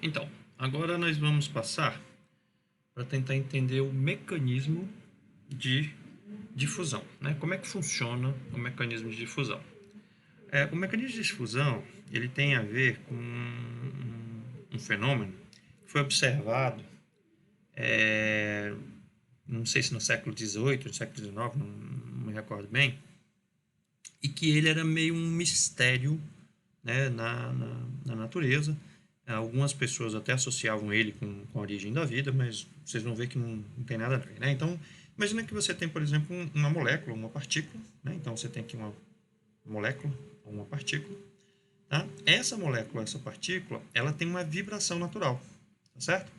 Então, agora nós vamos passar para tentar entender o mecanismo de difusão, né? Como é que funciona o mecanismo de difusão? O mecanismo de difusão ele tem a ver com um fenômeno que foi observado, não sei se no século XVIII, no século XIX, não me recordo bem, e que ele era meio um mistério, né, na natureza. Algumas pessoas até associavam ele com a origem da vida, mas vocês vão ver que não tem nada a ver, né? Então, imagina que você tem, por exemplo, uma molécula, uma partícula, né? Então, você tem aqui uma molécula ou uma partícula, tá? Essa molécula, essa partícula, ela tem uma vibração natural, tá certo?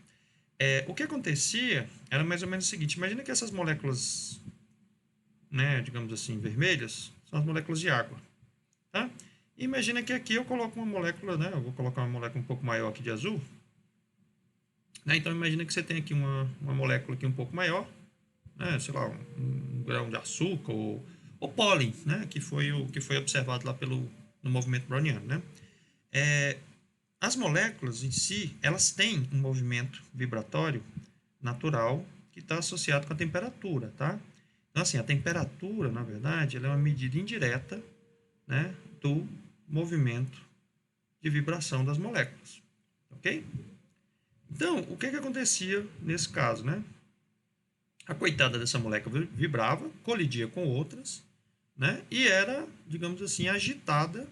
O que acontecia era mais ou menos o seguinte: imagina que essas moléculas, né, digamos assim, vermelhas, são as moléculas de água, tá? Imagina que aqui eu coloco uma molécula, né? Eu vou colocar uma molécula um pouco maior aqui de azul, né? Então imagina que você tem aqui uma molécula aqui um pouco maior, né? Sei lá, um grão de açúcar ou pólen, né? Que foi o que foi observado lá no movimento browniano, né? As moléculas em si, elas têm um movimento vibratório natural que está associado com a temperatura, tá? Então assim, a temperatura, na verdade, ela é uma medida indireta, né, do movimento de vibração das moléculas, ok? Então, o que acontecia nesse caso, né? A coitada dessa molécula vibrava, colidia com outras, né? E era, digamos assim, agitada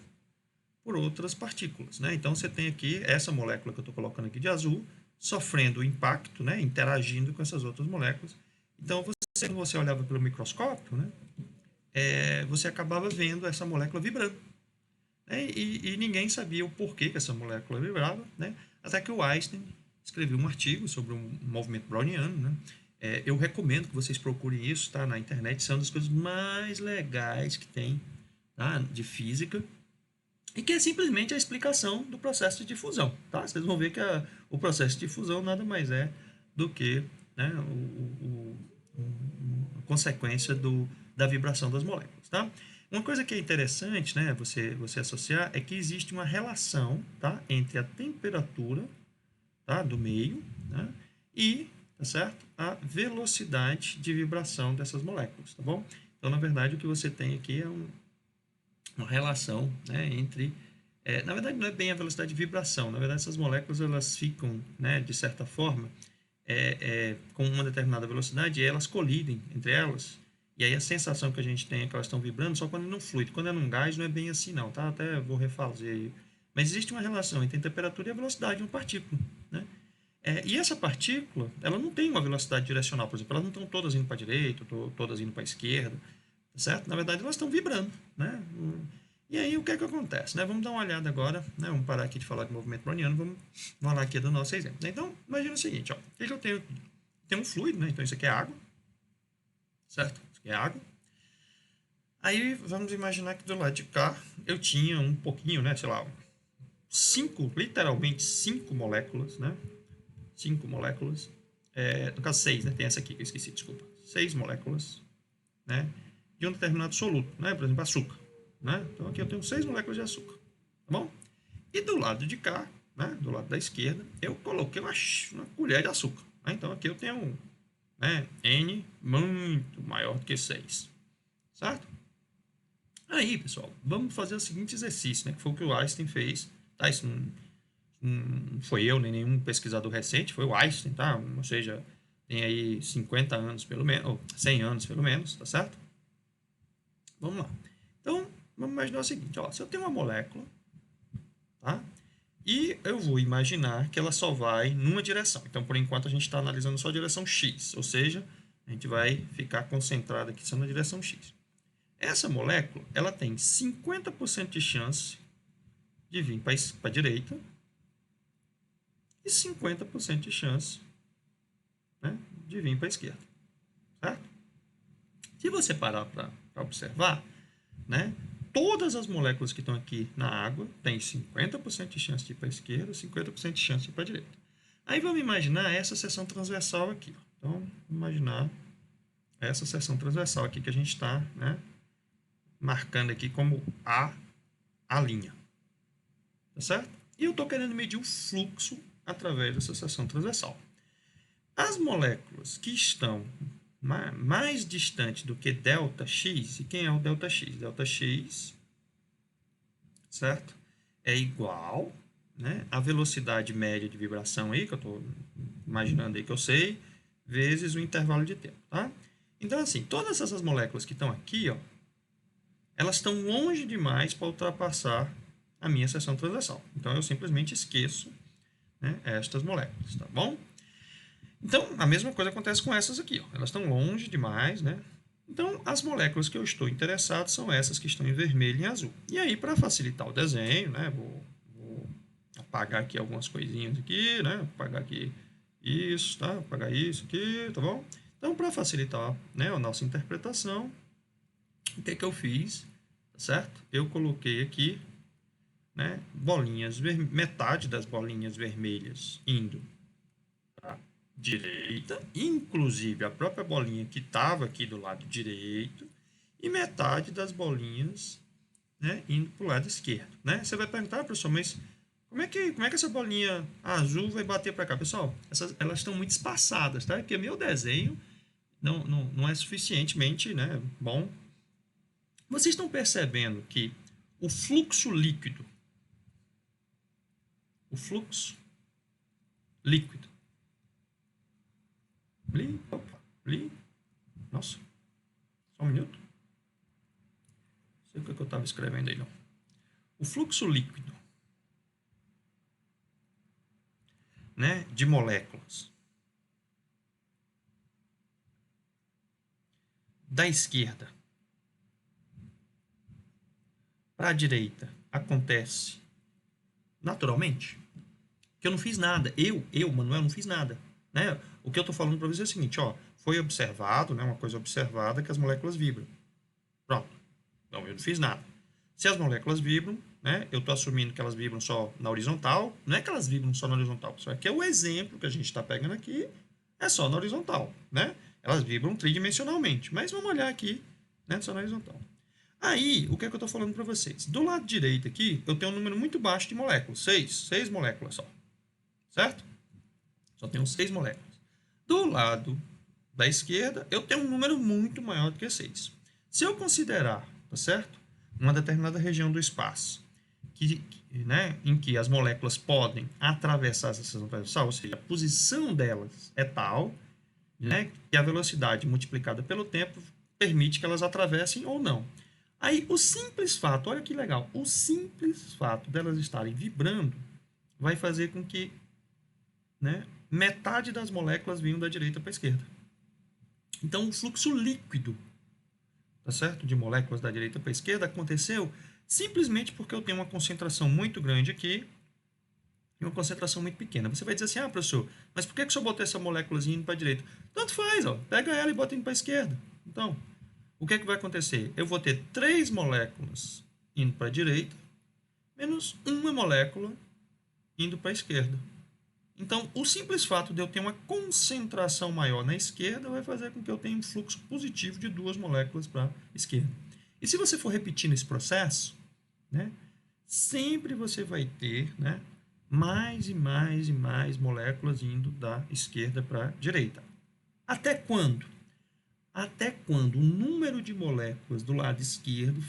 por outras partículas, né? Então, você tem aqui essa molécula que eu estou colocando aqui de azul, sofrendo o impacto, né? Interagindo com essas outras moléculas. Então, quando você olhava pelo microscópio, né? Você acabava vendo essa molécula vibrando. Né? E ninguém sabia o porquê que essa molécula vibrava, né? Até que o Einstein escreveu um artigo sobre um movimento browniano, né? Eu recomendo que vocês procurem isso, tá? Na internet, são das coisas mais legais que tem, tá? De física, e que é simplesmente a explicação do processo de difusão, tá? Vocês vão ver que o processo de difusão nada mais é do que, né, a consequência da vibração das moléculas, tá? Uma coisa que é interessante, né, você associar é que existe uma relação, tá, entre a temperatura, tá, do meio, né, e, tá certo, a velocidade de vibração dessas moléculas, tá bom? Então, na verdade, o que você tem aqui é uma relação, né, entre na verdade não é bem a velocidade de vibração, na verdade essas moléculas elas ficam, né, de certa forma, com uma determinada velocidade e elas colidem entre elas, e aí a sensação que a gente tem é que elas estão vibrando só quando é num fluido, quando é num gás não é bem assim não, tá? Até vou refazer aí. Mas existe uma relação entre a temperatura e a velocidade de uma partícula, né? E essa partícula, ela não tem uma velocidade direcional, por exemplo, elas não estão todas indo para a direita, todas indo para a esquerda, tá certo? Na verdade elas estão vibrando, né? E aí o que é que acontece, né? Vamos dar uma olhada agora, né? Vamos parar aqui de falar de movimento browniano, vamos falar aqui do nosso exemplo. Então, imagina o seguinte, ó, o que eu tenho? Tem um fluido, né? Então isso aqui é água, certo? Isso aqui é água. Aí vamos imaginar que do lado de cá eu tinha um pouquinho, né? Sei lá, literalmente cinco moléculas, né? Cinco moléculas. No caso, seis, né? Tem essa aqui que eu esqueci, desculpa. Seis moléculas, né? De um determinado soluto, né? Por exemplo, açúcar. Né? Então aqui eu tenho 6 moléculas de açúcar, tá bom? E do lado de cá, né, do lado da esquerda, eu coloquei uma colher de açúcar. Né? Então aqui eu tenho, né, N muito maior do que 6, certo? Aí, pessoal, vamos fazer o seguinte exercício, né, que foi o que o Einstein fez, tá? Isso não foi eu nem nenhum pesquisador recente, foi o Einstein, tá? Ou seja, tem aí 50 anos pelo menos, ou 100 anos pelo menos, tá certo? Vamos lá. Então, vamos imaginar o seguinte, ó, se eu tenho uma molécula, tá? E eu vou imaginar que ela só vai numa direção. Então, por enquanto, a gente está analisando só a direção X, ou seja, a gente vai ficar concentrado aqui só na direção X. Essa molécula, ela tem 50% de chance de vir para a direita e 50% de chance, né, de vir para a esquerda, certo? Se você parar para observar, né, todas as moléculas que estão aqui na água têm 50% de chance de ir para a esquerda, 50% de chance de ir para a direita. Aí vamos imaginar essa seção transversal aqui. Então, vamos imaginar essa seção transversal aqui que a gente está, né, marcando aqui como a linha. Tá certo? E eu estou querendo medir o fluxo através dessa seção transversal. As moléculas que estão mais distantes do que ΔX, e quem é o ΔX? ΔX, certo? É igual, né, a velocidade média de vibração aí, que eu estou imaginando aí que eu sei, vezes o intervalo de tempo, tá? Então, assim, todas essas moléculas que estão aqui, ó, elas estão longe demais para ultrapassar a minha seção transversal. Então, eu simplesmente esqueço, né, estas moléculas, tá bom? Então, a mesma coisa acontece com essas aqui, ó. Elas estão longe demais, né? Então, as moléculas que eu estou interessado são essas que estão em vermelho e em azul. E aí, para facilitar o desenho, né, vou apagar aqui algumas coisinhas aqui, né? Apagar aqui isso, tá? Apagar isso aqui, tá bom? Então, para facilitar, né, a nossa interpretação, o que é que eu fiz, tá certo? Eu coloquei aqui, né, metade das bolinhas vermelhas indo para direita, inclusive a própria bolinha que estava aqui do lado direito, e metade das bolinhas, né, indo para o lado esquerdo, né? Você vai perguntar, professor, mas como é que essa bolinha azul vai bater para cá? Pessoal, elas estão muito espaçadas, tá? Porque meu desenho não é suficientemente, né, bom. Vocês estão percebendo que o fluxo líquido, nossa, só um minuto. Não sei o que eu estava escrevendo aí, não. O fluxo líquido, né, de moléculas da esquerda para a direita acontece naturalmente, que eu não fiz nada. Manuel, não fiz nada, né? O que eu estou falando para você é o seguinte, ó, foi observado, né, uma coisa observada, que as moléculas vibram. Pronto. Então, eu não fiz nada. Se as moléculas vibram, né, eu estou assumindo que elas vibram só na horizontal. Não é que elas vibram só na horizontal, pessoal. Aqui é o exemplo que a gente está pegando aqui, é só na horizontal, né? Elas vibram tridimensionalmente. Mas vamos olhar aqui, né, só na horizontal. Aí, o que é que eu estou falando para vocês? Do lado direito aqui, eu tenho um número muito baixo de moléculas. 6 moléculas só. Certo? Só tenho 6 moléculas. Do lado da esquerda, eu tenho um número muito maior do que 6. Se eu considerar, tá certo? Uma determinada região do espaço né, em que as moléculas podem atravessar essa seção transversal, ou seja, a posição delas é tal, né, que a velocidade multiplicada pelo tempo permite que elas atravessem ou não. Aí, o simples fato, olha que legal, o simples fato delas estarem vibrando vai fazer com que, né, metade das moléculas venham da direita para a esquerda. Então, o fluxo líquido, tá certo, de moléculas da direita para a esquerda aconteceu simplesmente porque eu tenho uma concentração muito grande aqui e uma concentração muito pequena. Você vai dizer assim, professor, mas por que eu só botei essa molécula indo para a direita? Tanto faz, ó, pega ela e bota indo para a esquerda. Então, o que é que vai acontecer? Eu vou ter 3 moléculas indo para a direita, menos uma molécula indo para a esquerda. Então, o simples fato de eu ter uma concentração maior na esquerda vai fazer com que eu tenha um fluxo positivo de 2 moléculas para a esquerda. E se você for repetindo esse processo, né, sempre você vai ter, né, mais e mais e mais moléculas indo da esquerda para a direita. Até quando? Até quando o número de moléculas do lado esquerdo,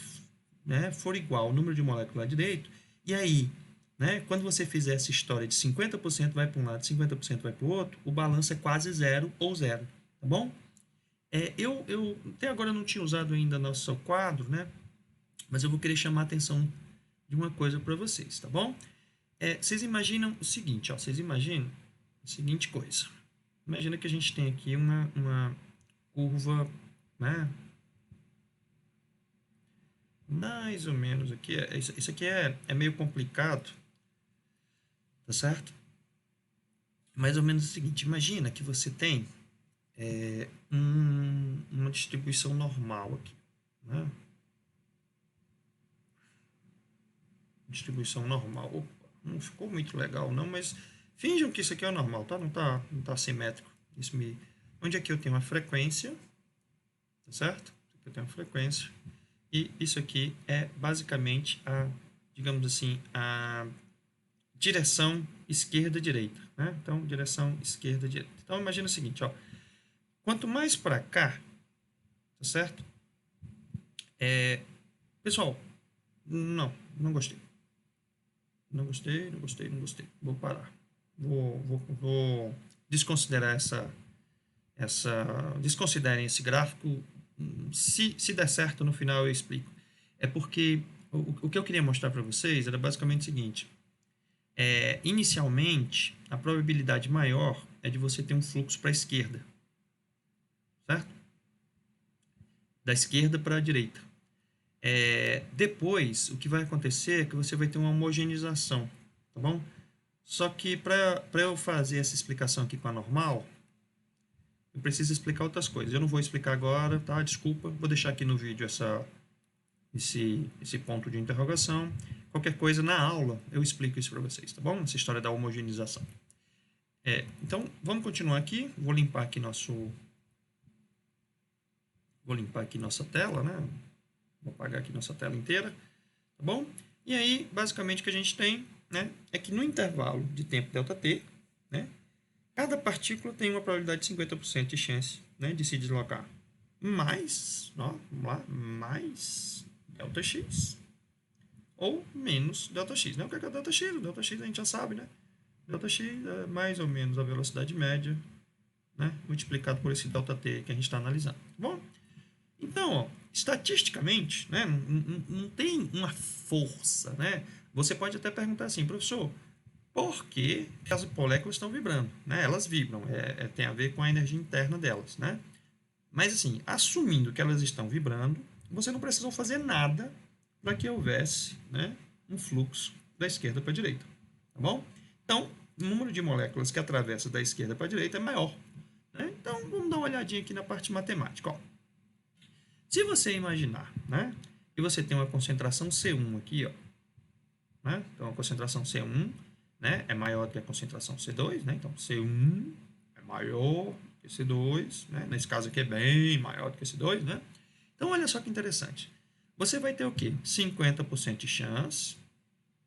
né, for igual ao número de moléculas do lado direito, e aí, né, quando você fizer essa história de 50% vai para um lado, 50% vai para o outro, o balanço é quase zero ou zero, tá bom? Eu até agora não tinha usado ainda nosso quadro, né, mas eu vou querer chamar a atenção de uma coisa para vocês, tá bom? Vocês imaginam o seguinte, ó, vocês imaginam a seguinte coisa. Imagina que a gente tem aqui uma curva, né, mais ou menos aqui. Isso aqui é meio complicado, tá certo? Mais ou menos o seguinte, imagina que você tem uma distribuição normal aqui, né? Distribuição normal. Opa, não ficou muito legal não, mas finjam que isso aqui é normal, tá? Não tá simétrico. Onde aqui eu tenho uma frequência, tá certo? Aqui eu tenho uma frequência. E isso aqui é basicamente digamos assim, a direção esquerda-direita, né? Então, direção esquerda-direita. Então, imagina o seguinte, ó. Quanto mais para cá, tá certo? Pessoal, não gostei. Não gostei. Vou parar. Vou desconsiderar desconsiderem esse gráfico. Se der certo, no final eu explico. É porque o que eu queria mostrar para vocês era basicamente o seguinte. Inicialmente, a probabilidade maior é de você ter um fluxo para a esquerda, certo? Da esquerda para a direita. Depois, o que vai acontecer é que você vai ter uma homogeneização, tá bom? Só que para eu fazer essa explicação aqui com a normal, eu preciso explicar outras coisas. Eu não vou explicar agora, tá? Desculpa, vou deixar aqui no vídeo esse ponto de interrogação. Qualquer coisa na aula eu explico isso para vocês, tá bom? Essa história da homogeneização. Então, vamos continuar aqui. Vou limpar aqui nossa tela, né? Vou apagar aqui nossa tela inteira, tá bom? E aí, basicamente, o que a gente tem, né, é que no intervalo de tempo ΔT, né, cada partícula tem uma probabilidade de 50% de chance, né, de se deslocar. Mais, ó, vamos lá, mais ΔX ou menos ΔX. Né? O que é ΔX? O ΔX a gente já sabe, né? ΔX é mais ou menos a velocidade média, né, multiplicado por esse ΔT que a gente está analisando. Tá bom? Então, ó, estatisticamente, né, não tem uma força, né? Você pode até perguntar assim, professor, por que as moléculas estão vibrando? Né? Elas vibram, tem a ver com a energia interna delas, né? Mas assim, assumindo que elas estão vibrando, você não precisou fazer nada para que houvesse, né, um fluxo da esquerda para a direita, tá bom? Então, o número de moléculas que atravessa da esquerda para a direita é maior, né? Então, vamos dar uma olhadinha aqui na parte matemática, ó. Se você imaginar, né, que você tem uma concentração C1 aqui, ó, né? Então, a concentração C1, né, é maior do que a concentração C2, né? Então, C1 é maior que C2, né? Nesse caso aqui é bem maior do que C2, né? Então, olha só que interessante. Você vai ter o quê? 50% de chance,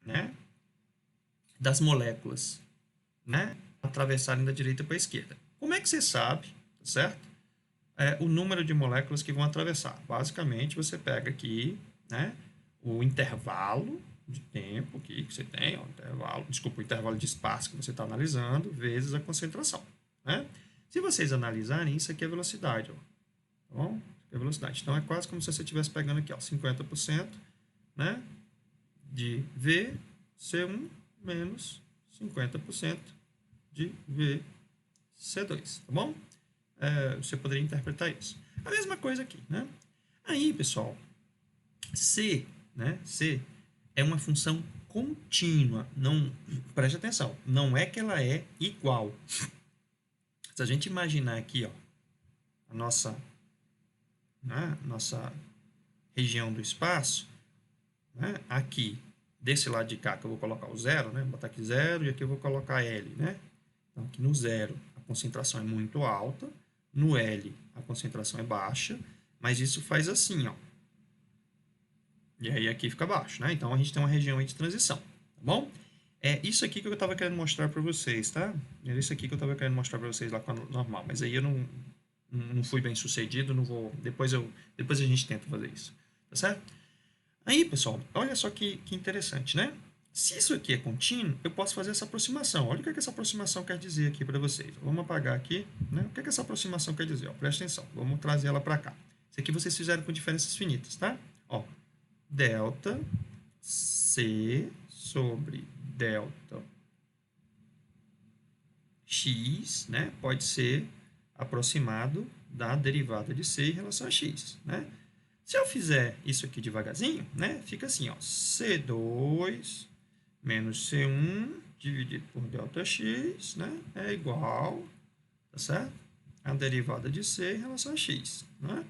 né, das moléculas, né, atravessarem da direita para a esquerda. Como é que você sabe, certo? O número de moléculas que vão atravessar. Basicamente, você pega aqui, né, o intervalo de tempo aqui que você tem, ó, o intervalo de espaço que você está analisando, vezes a concentração. Né? Se vocês analisarem, isso aqui é velocidade. Ó, tá bom? Isso aqui é velocidade. Então, é quase como se você estivesse pegando aqui, ó, 50%, né, de VC1 menos 50% de VC2. Tá bom? Você poderia interpretar isso. A mesma coisa aqui, né? Aí, pessoal, C, né? C é uma função contínua. Não, preste atenção, não é que ela é igual. Se a gente imaginar aqui, ó, a nossa região do espaço, né? Aqui, desse lado de cá, que eu vou colocar o zero, né? Vou botar aqui zero e aqui eu vou colocar L, né? Então, aqui no zero, a concentração é muito alta. No L, a concentração é baixa, mas isso faz assim, ó. E aí aqui fica baixo, né? Então, a gente tem uma região aí de transição, tá bom? É isso aqui que eu estava querendo mostrar para vocês, tá? Era isso aqui que eu estava querendo mostrar para vocês lá com a normal, mas aí eu não fui bem sucedido, não vou... Depois a gente tenta fazer isso, tá certo? Aí, pessoal, olha só que interessante, né? Se isso aqui é contínuo, eu posso fazer essa aproximação. Olha o que essa aproximação quer dizer aqui para vocês. Vamos apagar aqui, né? O que essa aproximação quer dizer? Ó, presta atenção, vamos trazer ela para cá. Isso aqui vocês fizeram com diferenças finitas, tá? Ó, delta C sobre delta X, né? Pode ser aproximado da derivada de C em relação a X, né? Se eu fizer isso aqui devagarzinho, né? Fica assim, ó, C2 menos C1 dividido por ΔX, né, é igual, tá certo? A derivada de C em relação a X, né?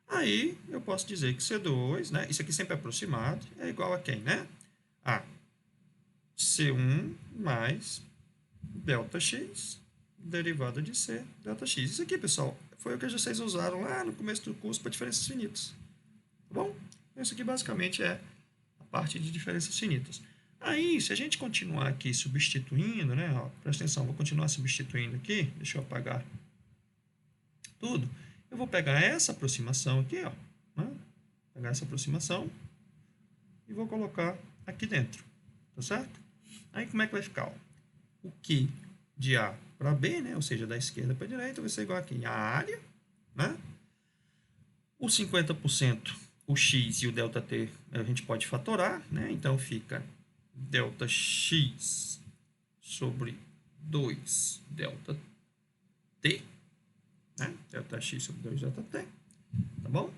Aí, eu posso dizer que C2, né, isso aqui sempre é aproximado, é igual a quem, né? A C1 mais ΔX, derivada de C, ΔX. Isso aqui, pessoal, foi o que vocês usaram lá no começo do curso para diferenças finitas. Tá bom? Isso aqui basicamente é a parte de diferenças finitas. Aí, se a gente continuar aqui substituindo, né? Ó, presta atenção, vou continuar substituindo aqui. Deixa eu apagar tudo. Eu vou pegar essa aproximação aqui, ó. Né? Pegar essa aproximação e vou colocar aqui dentro. Tá certo? Aí, como é que vai ficar? Ó? O Q de A para B, né? Ou seja, da esquerda para a direita, vai ser igual aqui. A área, né? O 50%, o x e o ΔT, a gente pode fatorar, né? Então, fica ΔX sobre 2 ΔT, né? ΔX sobre 2 ΔT, tá bom?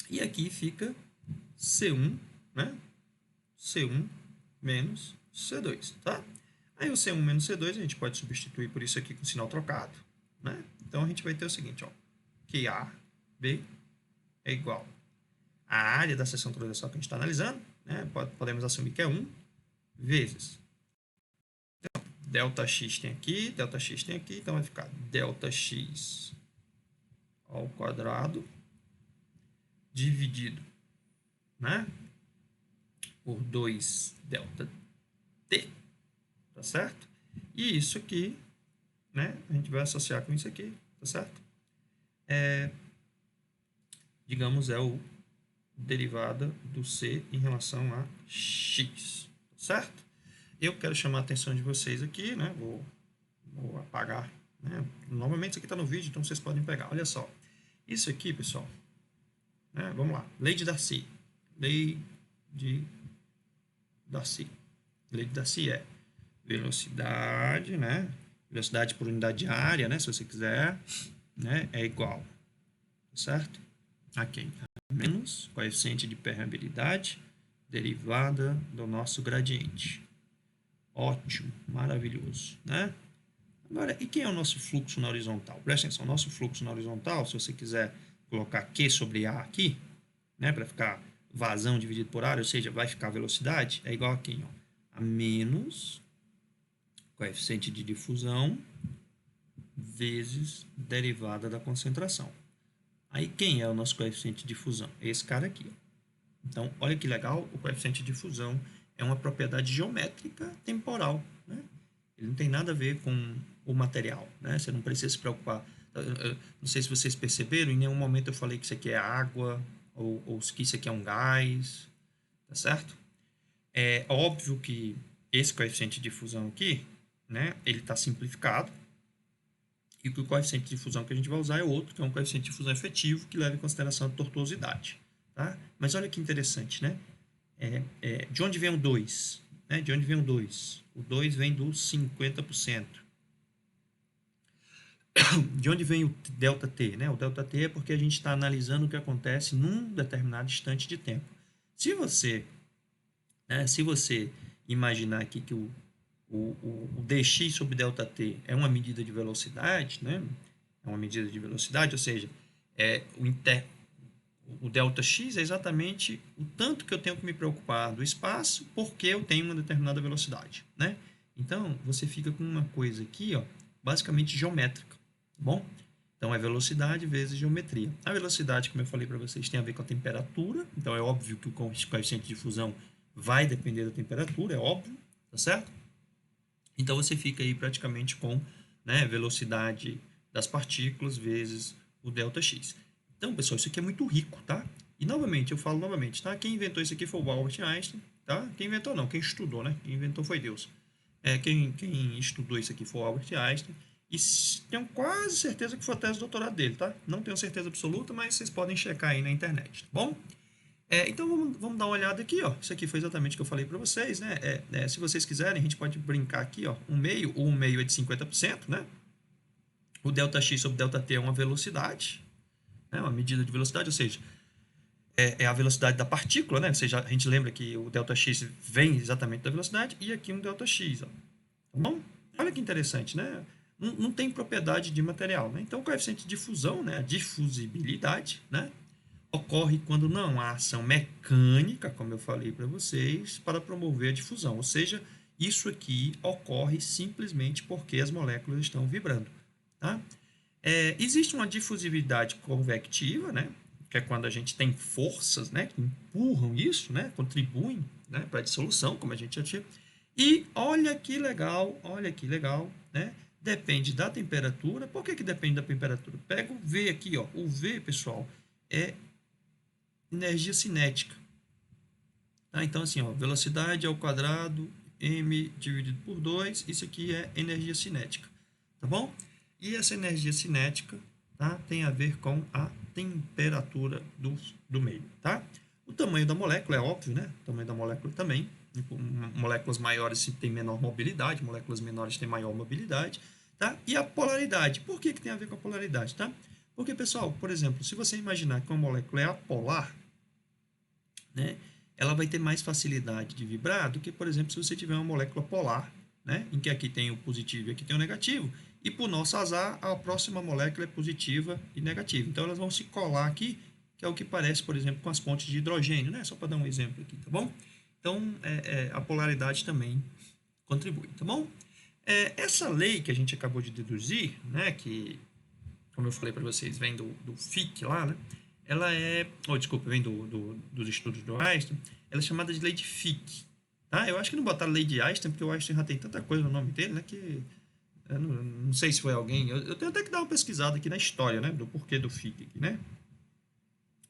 E aqui fica C1, né? C1 menos C2, tá? Aí o C1 menos C2 a gente pode substituir por isso aqui com sinal trocado, né? Então a gente vai ter o seguinte, ó, que AB é igual à área da seção transversal que a gente está analisando, né? Podemos assumir que é 1 vezes ΔX tem aqui, ΔX tem aqui, então vai ficar ΔX ao quadrado dividido, né, por 2 ΔT, tá certo? E isso aqui, né, a gente vai associar com isso aqui, tá certo? Digamos, é o derivada do C em relação a X, tá certo? Eu quero chamar a atenção de vocês aqui, né, vou apagar, né, novamente isso aqui está no vídeo, então vocês podem pegar, olha só, isso aqui, pessoal, né, vamos lá, lei de Darcy, lei de Darcy é velocidade, né? Velocidade por unidade de área, né? Se você quiser, né? É igual, certo? Aqui, menos coeficiente de permeabilidade derivada do nosso gradiente. Ótimo, maravilhoso, né? Agora, e quem é o nosso fluxo na horizontal? Presta atenção, nosso fluxo na horizontal, se você quiser colocar Q sobre A aqui, né? Para ficar vazão dividido por área, ou seja, vai ficar a velocidade, é igual aqui, ó, a menos coeficiente de difusão vezes derivada da concentração. Aí quem é o nosso coeficiente de difusão? Esse cara aqui. Ó. Então, olha que legal, o coeficiente de difusão é uma propriedade geométrica temporal. Né? Ele não tem nada a ver com o material. Né? Você não precisa se preocupar. Não sei se vocês perceberam, em nenhum momento eu falei que isso aqui é água ou que isso aqui é um gás. Tá certo? É óbvio que esse coeficiente de difusão aqui, né, ele está simplificado, e que o coeficiente de difusão que a gente vai usar é outro, que é um coeficiente de difusão efetivo, que leva em consideração a tortuosidade. Tá? Mas olha que interessante, né? De onde vem o 2? Né? De onde vem o 2? O 2 vem do 50%. De onde vem o ΔT? Né? O ΔT é porque a gente está analisando o que acontece num determinado instante de tempo. Se você imaginar aqui que o dx sobre ΔT é uma medida de velocidade, né? É uma medida de velocidade, ou seja, o ΔX é exatamente o tanto que eu tenho que me preocupar do espaço porque eu tenho uma determinada velocidade, né? Então, você fica com uma coisa aqui, ó, basicamente geométrica, tá bom? Então, é velocidade vezes geometria. A velocidade, como eu falei para vocês, tem a ver com a temperatura, então é óbvio que o coeficiente de difusão vai depender da temperatura, é óbvio, tá certo? Então, você fica aí praticamente com, né, velocidade das partículas vezes o ΔX. Então, pessoal, isso aqui é muito rico, tá? E, novamente, eu falo novamente, tá? Quem inventou isso aqui foi o Albert Einstein, tá? Quem inventou não, quem estudou, né? Quem inventou foi Deus. Quem estudou isso aqui foi o Albert Einstein. E tenho quase certeza que foi a tese de doutorado dele, tá? Não tenho certeza absoluta, mas vocês podem checar aí na internet, tá bom? Então, vamos dar uma olhada aqui, ó. Isso aqui foi exatamente o que eu falei para vocês, né? Se vocês quiserem, a gente pode brincar aqui, ó. 1/2, ou 1/2 é de 50%, né? O ΔX sobre ΔT é uma velocidade, né? Uma medida de velocidade, ou seja, é a velocidade da partícula, né? Ou seja, a gente lembra que o ΔX vem exatamente da velocidade, e aqui um ΔX, ó. Tá bom? Olha que interessante, né? Não tem propriedade de material, né? Então, o coeficiente de difusão, né? A difusibilidade, né? Ocorre quando não há ação mecânica, como eu falei para vocês, para promover a difusão. Ou seja, isso aqui ocorre simplesmente porque as moléculas estão vibrando. Tá? Existe uma difusibilidade convectiva, né? Que é quando a gente tem forças, né, que empurram isso, né, contribuem né, para dissolução, como a gente já tinha. E olha que legal, né? Depende da temperatura. Por que depende da temperatura? Pega o V aqui, ó. O V, pessoal, é energia cinética. Tá? Então, assim, ó, velocidade ao quadrado, m dividido por 2, isso aqui é energia cinética, tá bom? E essa energia cinética, tá, tem a ver com a temperatura do meio, tá? O tamanho da molécula é óbvio, né? O tamanho da molécula também. Moléculas maiores têm menor mobilidade, moléculas menores têm maior mobilidade, tá? E a polaridade. Por que tem a ver com a polaridade, tá? Porque, pessoal, por exemplo, se você imaginar que uma molécula é apolar, né, ela vai ter mais facilidade de vibrar do que, por exemplo, se você tiver uma molécula polar, né, em que aqui tem o positivo e aqui tem o negativo, e por nosso azar, a próxima molécula é positiva e negativa. Então, elas vão se colar aqui, que é o que parece, por exemplo, com as pontes de hidrogênio, né? Só para dar um exemplo aqui, tá bom? Então, a polaridade também contribui, tá bom? Essa lei que a gente acabou de deduzir, né, que, como eu falei para vocês, vem do Fick lá, né? Ela vem dos estudos do Einstein, ela é chamada de lei de Fick. Tá? Eu acho que não botaram lei de Einstein, porque o Einstein já tem tanta coisa no nome dele, né, que eu não sei se foi alguém. Eu tenho até que dar uma pesquisada aqui na história, né, do porquê do Fick aqui, né?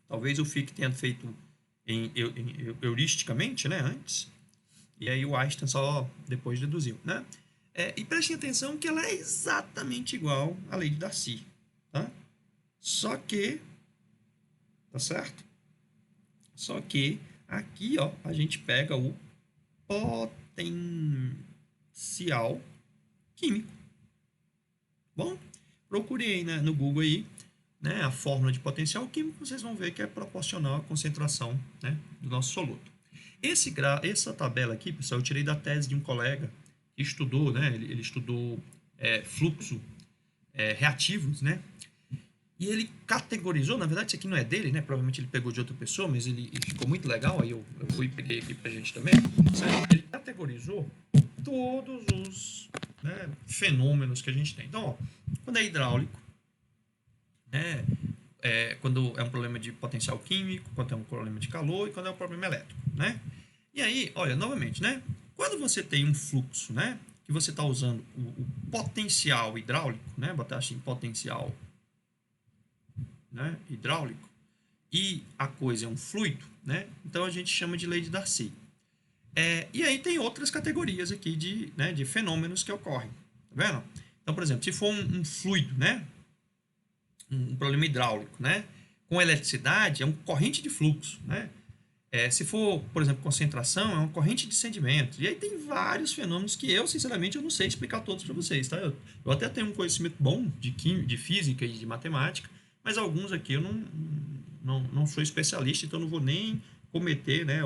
Talvez o Fick tenha feito heuristicamente, né, antes, e aí o Einstein só depois deduziu, né? E prestem atenção que ela é exatamente igual à lei de Darcy, tá? Só que, tá certo? Só que aqui, ó, a gente pega o potencial químico. Bom, procurem aí, né, no Google aí, né, a fórmula de potencial químico, vocês vão ver que é proporcional à concentração, né, do nosso soluto. Essa tabela aqui, pessoal, eu tirei da tese de um colega que estudou, né, ele estudou fluxo reativos, né, e ele categorizou, na verdade isso aqui não é dele, né, provavelmente ele pegou de outra pessoa, mas ele ficou muito legal, aí eu fui e peguei aqui pra gente também. Ele categorizou todos os, né, fenômenos que a gente tem. Então, ó, quando é hidráulico, né, quando é um problema de potencial químico, quando é um problema de calor e quando é um problema elétrico, né? E aí, olha, novamente, né? Quando você tem um fluxo, né, que você está usando o potencial hidráulico, né, botar assim, potencial, né, hidráulico, e a coisa é um fluido, né, então a gente chama de lei de Darcy. E aí tem outras categorias aqui de fenômenos que ocorrem, tá vendo? Então, por exemplo, se for um fluido, né, um problema hidráulico, né, com eletricidade, é uma corrente de fluxo, né? Se for, por exemplo, concentração, é uma corrente de sedimentos. E aí tem vários fenômenos que eu, sinceramente, eu não sei explicar todos para vocês, tá? Eu até tenho um conhecimento bom de física e de matemática, mas alguns aqui eu não sou especialista, então não vou nem cometer, né,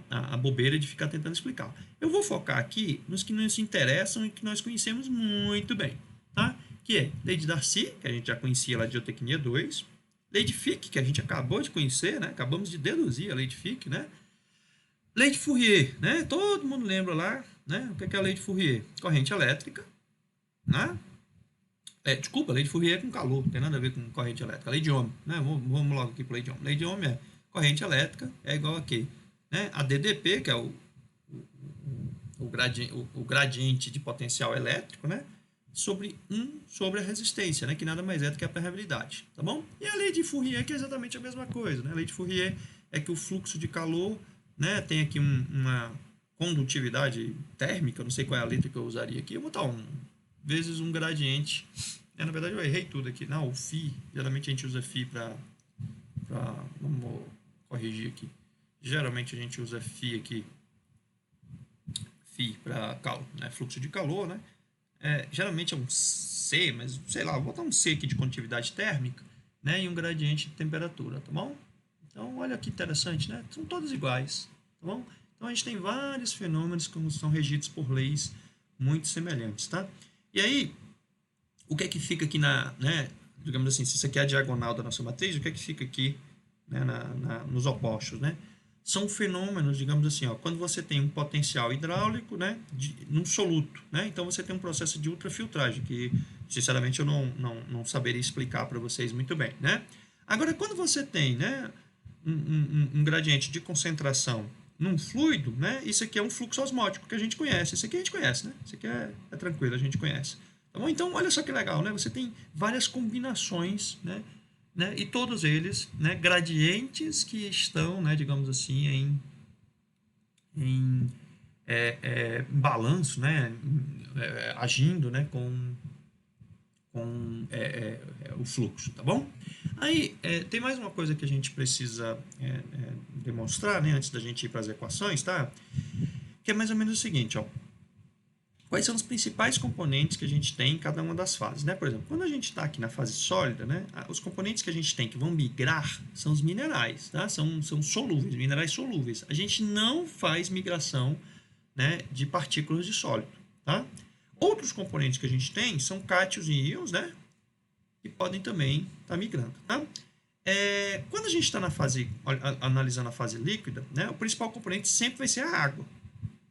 a bobeira de ficar tentando explicar. Eu vou focar aqui nos que nos interessam e que nós conhecemos muito bem, tá? Que é lei de Darcy, que a gente já conhecia lá de Geotecnia 2, lei de Fick, que a gente acabou de conhecer, né? Acabamos de deduzir a lei de Fick, né? Lei de Fourier, né? Todo mundo lembra lá, né? O que é a lei de Fourier? Corrente elétrica, né? Desculpa, lei de Fourier é com calor, não tem nada a ver com corrente elétrica. Lei de Ohm, né? Vamos logo aqui para lei de Ohm. Lei de Ohm é corrente elétrica é igual a quê? Né? A DDP, que é o gradiente de potencial elétrico, né? Sobre a resistência, né? Que nada mais é do que a permeabilidade, tá bom? E a lei de Fourier, que é exatamente a mesma coisa, né? A lei de Fourier é que o fluxo de calor, né, tem aqui uma condutividade térmica, não sei qual é a letra que eu usaria aqui, eu vou botar vezes um gradiente. Na verdade eu errei tudo aqui. Não, o φ, geralmente a gente usa φ para vamos corrigir aqui. Geralmente a gente usa φ aqui, φ para né, fluxo de calor, né? Geralmente é um C, mas sei lá, vou botar um C aqui de condutividade térmica, né, e um gradiente de temperatura, tá bom? Então, olha que interessante, né? São todos iguais, tá bom? Então, a gente tem vários fenômenos que são regidos por leis muito semelhantes, tá? E aí, o que é que fica aqui né, digamos assim, se isso aqui é a diagonal da nossa matriz, o que é que fica aqui, né, nos opostos, né? São fenômenos, digamos assim, ó, quando você tem um potencial hidráulico, né, num soluto, né, então você tem um processo de ultrafiltragem, que sinceramente eu não saberia explicar para vocês muito bem, né. Agora, quando você tem, né, um gradiente de concentração num fluido, né? Isso aqui é um fluxo osmótico que a gente conhece. Esse aqui a gente conhece, né? Esse aqui é tranquilo, a gente conhece. Tá bom? Então, olha só que legal, né? Você tem várias combinações, né? E todos eles, né? Gradientes que estão, né? Digamos assim, em balanço, né? Agindo, né? Com o fluxo, tá bom? Aí, tem mais uma coisa que a gente precisa demonstrar, né? Antes da gente ir para as equações, tá? Que é mais ou menos o seguinte, ó. Quais são os principais componentes que a gente tem em cada uma das fases, né? Por exemplo, quando a gente está aqui na fase sólida, né? Os componentes que a gente tem que vão migrar são os minerais, tá? São solúveis, minerais solúveis. A gente não faz migração, né, de partículas de sólido, tá? Outros componentes que a gente tem são cátions e íons, né? Que podem também estar migrando, tá? Quando a gente está na fase, analisando a fase líquida, né? O principal componente sempre vai ser a água,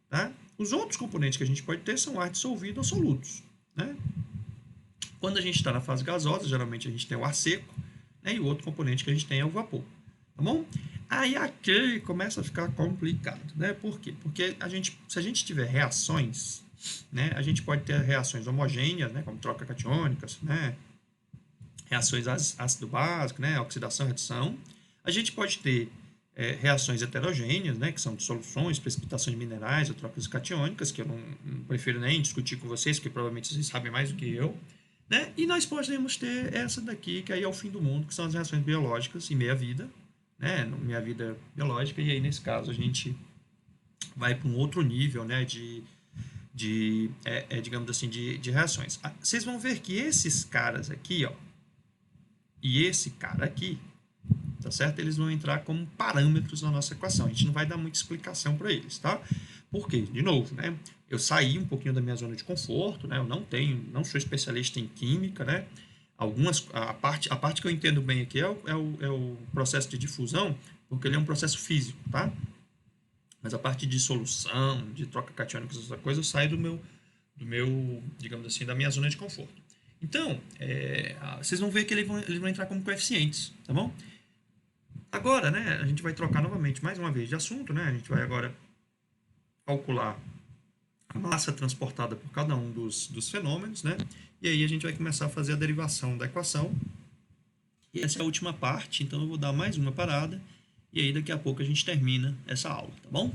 tá? Os outros componentes que a gente pode ter são ar dissolvido ou solutos, né? Quando a gente está na fase gasosa, geralmente a gente tem o ar seco, né? E o outro componente que a gente tem é o vapor, tá bom? Aí aqui começa a ficar complicado, né? Por quê? Porque se a gente tiver reações, né? A gente pode ter reações homogêneas, né? Como troca catiônicas, né? Reações ácido básico, né? Oxidação, redução. A gente pode ter reações heterogêneas, né, que são dissoluções, precipitações de minerais ou trocas catiônicas, que eu não prefiro nem discutir com vocês, porque provavelmente vocês sabem mais do que eu, né? E nós podemos ter essa daqui, que aí é o fim do mundo, que são as reações biológicas e meia-vida, né, meia-vida biológica, e aí nesse caso a gente vai para um outro nível, né, digamos assim, de reações. Vocês vão ver que esses caras aqui, ó, e esse cara aqui, tá certo? Eles vão entrar como parâmetros na nossa equação. A gente não vai dar muita explicação para eles, tá? Por quê? De novo, né? Eu saí um pouquinho da minha zona de conforto, né? Eu não sou especialista em química, né? A parte que eu entendo bem aqui é o processo de difusão, porque ele é um processo físico, tá? Mas a parte de dissolução, de troca catiônica, essa coisa, eu saio do meu, digamos assim, da minha zona de conforto. Então, vocês vão ver que eles vão entrar como coeficientes, tá bom? Agora, né, a gente vai trocar novamente, mais uma vez, de assunto, né? A gente vai agora calcular a massa transportada por cada um dos fenômenos, né? E aí a gente vai começar a fazer a derivação da equação. E essa é a última parte, então eu vou dar mais uma parada. E aí daqui a pouco a gente termina essa aula, tá bom?